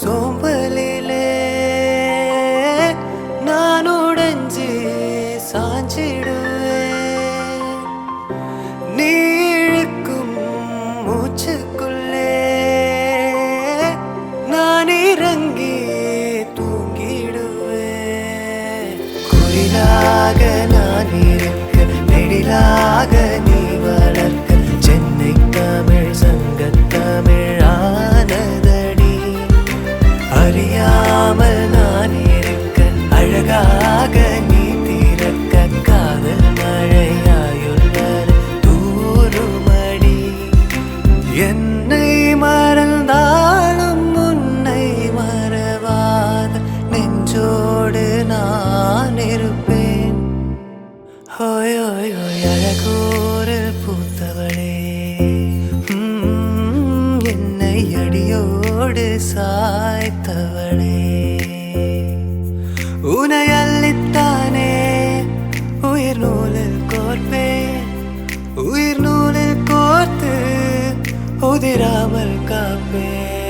சோம்பலிலே நான் உடைஞ்சு சாஞ்சிடுவேன். நீ இழுக்கும் மூச்சுக்குள்ளே நான் இறங்கி தூங்கிடுவேன். குயிலாக நான் இருக்க, நெடிலாக நீ வளர்க்க, சென்னை தமிழ் சங்கத்தமிழ் ஆனதடி. அறியாமல் நான் இருக்க, அழகாக நீ திறக்க, காதல் மழையாயுள்ளது தூருமடி. என்னை மறந்தாலும் உன்னை மறவாத நெஞ்சோடு நான் இருப்பேன். ஹோய் ஹோய் ஹோய் அழகோரு பூத்தவளே, என்னை அடியோடு சாய்த்தவளே. உனை அள்ளித்தானே உயிர் நூலில் கோர்ப்பேன், உயிர் நூலில் கோர்த்து உதிராமல் காப்பேன்.